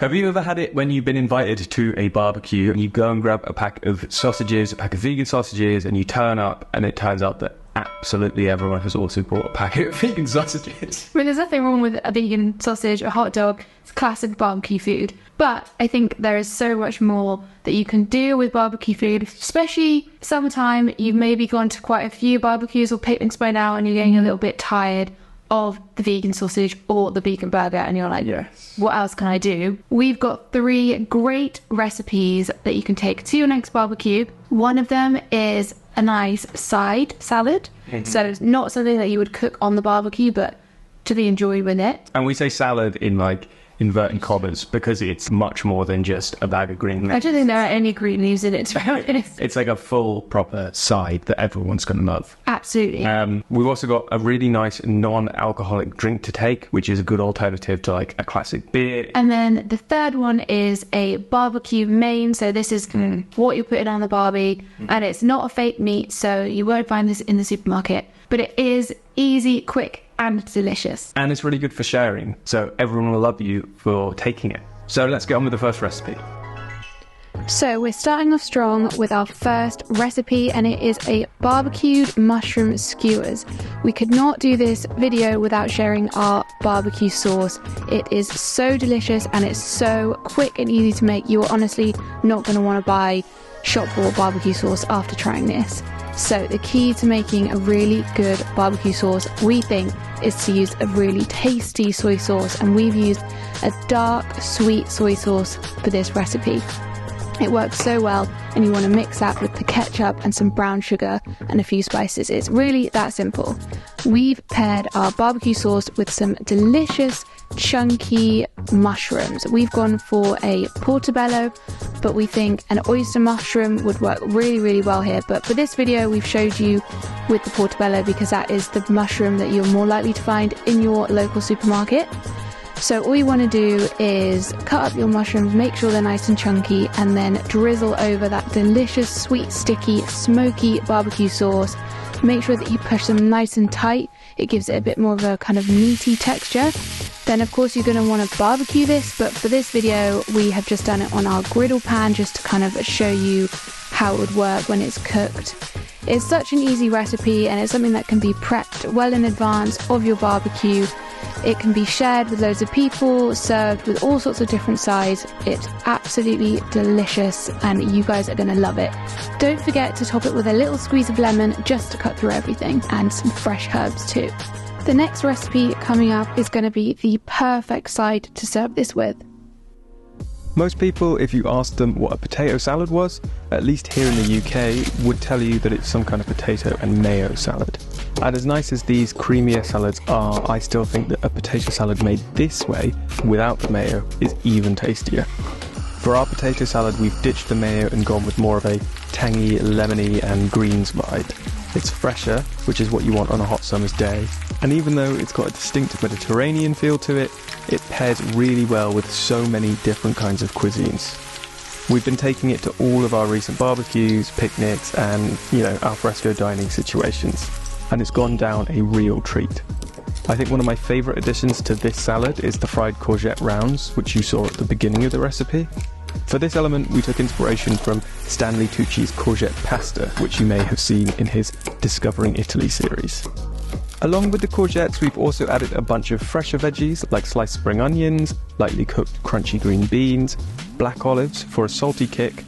Have you ever had it when you've been invited to a barbecue and you go and grab a pack of sausages, a pack of vegan sausages, and you turn up and it turns out that absolutely everyone has also bought a packet of vegan sausages? I mean, there's nothing wrong with a vegan sausage or hot dog. It's classic barbecue food. But I think there is so much more that you can do with barbecue food, especially summertime. You've maybe gone to quite a few barbecues or picnics by now and you're getting a little bit tired of the vegan sausage or the vegan burger, and you're like, yes, what else can I do? We've got 3 great recipes that you can take to your next barbecue. One of them is a nice side salad. So it's not something that you would cook on the barbecue, but to be enjoyed with it. And we say salad in like inverted commas because it's much more than just a bag of green leaves. I don't think there are any green leaves in it, to be honest. It's like a full proper side that everyone's going to love. Absolutely. We've also got a really nice non-alcoholic drink to take, which is a good alternative to like a classic beer. And then the third one is a barbecue main. So this is what you're putting on the barbie, and it's not a fake meat, so you won't find this in the supermarket, but it is easy, quick, and delicious. And it's really good for sharing, so everyone will love you for taking it. So let's get on with the first recipe. So we're starting off strong with our first recipe, and it is a barbecued mushroom skewers. We could not do this video without sharing our barbecue sauce. It is so delicious and it's so quick and easy to make. You're honestly not going to want to buy shop bought barbecue sauce after trying this. So the key to making a really good barbecue sauce, we think, is to use a really tasty soy sauce, and we've used a dark sweet soy sauce for this recipe. It works so well, and you want to mix that with the ketchup and some brown sugar and a few spices. It's really that simple. We've paired our barbecue sauce with some delicious chunky mushrooms. We've gone for a portobello, but we think an oyster mushroom would work really, really well here. But for this video, we've showed you with the portobello because that is the mushroom that you're more likely to find in your local supermarket. So all you want to do is cut up your mushrooms, make sure they're nice and chunky, and then drizzle over that delicious, sweet, sticky, smoky barbecue sauce. Make sure that you push them nice and tight. It gives it a bit more of a kind of meaty texture. Then of course you're going to want to barbecue this, but for this video we have just done it on our griddle pan just to kind of show you how it would work when it's cooked. It's such an easy recipe, and it's something that can be prepped well in advance of your barbecue. It can be shared with loads of people, served with all sorts of different sides. It's absolutely delicious and you guys are going to love it. Don't forget to top it with a little squeeze of lemon just to cut through everything, and some fresh herbs too. The next recipe coming up is going to be the perfect side to serve this with. Most people, if you asked them what a potato salad was, at least here in the UK, would tell you that it's some kind of potato and mayo salad. And as nice as these creamier salads are, I still think that a potato salad made this way, without the mayo, is even tastier. For our potato salad, we've ditched the mayo and gone with more of a tangy, lemony and greens vibe. It's fresher, which is what you want on a hot summer's day. And even though it's got a distinct Mediterranean feel to it, it pairs really well with so many different kinds of cuisines. We've been taking it to all of our recent barbecues, picnics and, alfresco dining situations. And it's gone down a real treat. I think one of my favourite additions to this salad is the fried courgette rounds, which you saw at the beginning of the recipe. For this element, we took inspiration from Stanley Tucci's courgette pasta, which you may have seen in his Discovering Italy series. Along with the courgettes, we've also added a bunch of fresher veggies like sliced spring onions, lightly cooked crunchy green beans, black olives for a salty kick,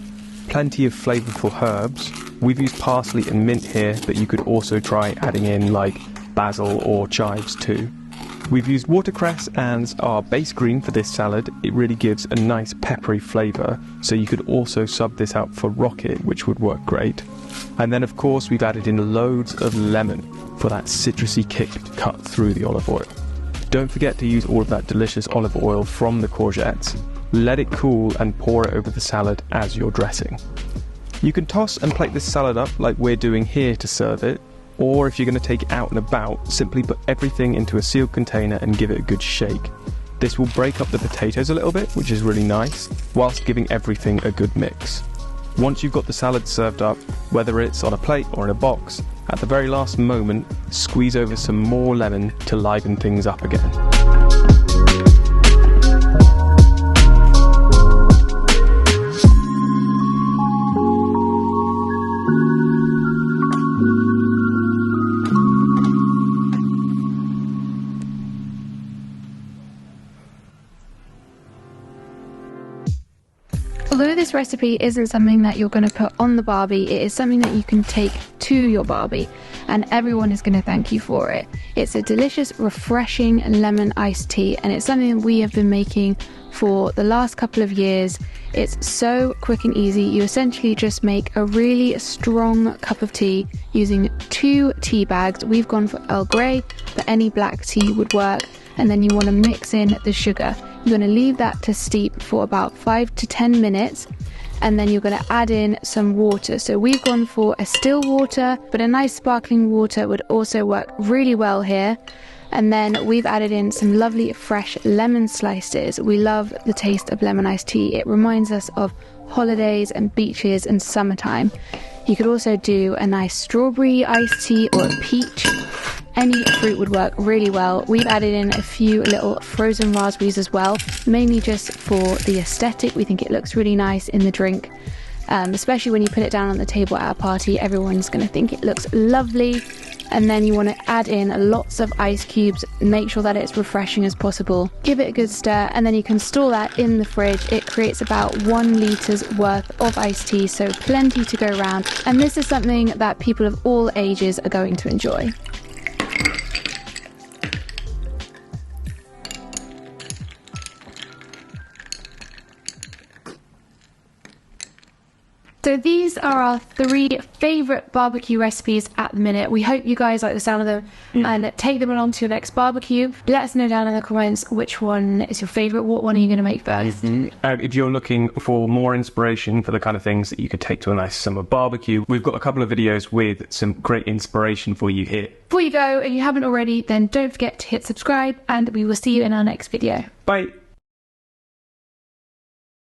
plenty of flavourful herbs. We've used parsley and mint here, but you could also try adding in like basil or chives too. We've used watercress as our base green for this salad. It really gives a nice peppery flavour, so you could also sub this out for rocket, which would work great. And then of course we've added in loads of lemon for that citrusy kick to cut through the olive oil. Don't forget to use all of that delicious olive oil from the courgettes. Let it cool and pour it over the salad as you're dressing. You can toss and plate this salad up like we're doing here to serve it, or if you're going to take it out and about, simply put everything into a sealed container and give it a good shake. This will break up the potatoes a little bit, which is really nice, whilst giving everything a good mix. Once you've got the salad served up, whether it's on a plate or in a box, at the very last moment, squeeze over some more lemon to liven things up again. Although this recipe isn't something that you're going to put on the barbie, it is something that you can take to your barbie and everyone is going to thank you for it. It's a delicious, refreshing lemon iced tea, and it's something that we have been making for the last couple of years. It's so quick and easy. You essentially just make a really strong cup of tea using 2 tea bags. We've gone for Earl Grey, but any black tea would work. And then you want to mix in the sugar. You're going to leave that to steep for about 5 to 10 minutes. And then you're going to add in some water. So we've gone for a still water, but a nice sparkling water would also work really well here. And then we've added in some lovely fresh lemon slices. We love the taste of lemon iced tea. It reminds us of holidays and beaches and summertime. You could also do a nice strawberry iced tea or a peach. Any fruit would work really well. We've added in a few little frozen raspberries as well, mainly just for the aesthetic. We think it looks really nice in the drink, especially when you put it down on the table at a party. Everyone's going to think it looks lovely. And then you want to add in lots of ice cubes, make sure that it's refreshing as possible. Give it a good stir, and then you can store that in the fridge. It creates about 1 litre worth of iced tea, so plenty to go around. And this is something that people of all ages are going to enjoy. So these are our 3 favourite barbecue recipes at the minute. We hope you guys like the sound of them and take them along to your next barbecue. Let us know down in the comments which one is your favourite. What one are you going to make first? If you're looking for more inspiration for the kind of things that you could take to a nice summer barbecue, we've got a couple of videos with some great inspiration for you here. Before you go, if you haven't already, then don't forget to hit subscribe, and we will see you in our next video. Bye.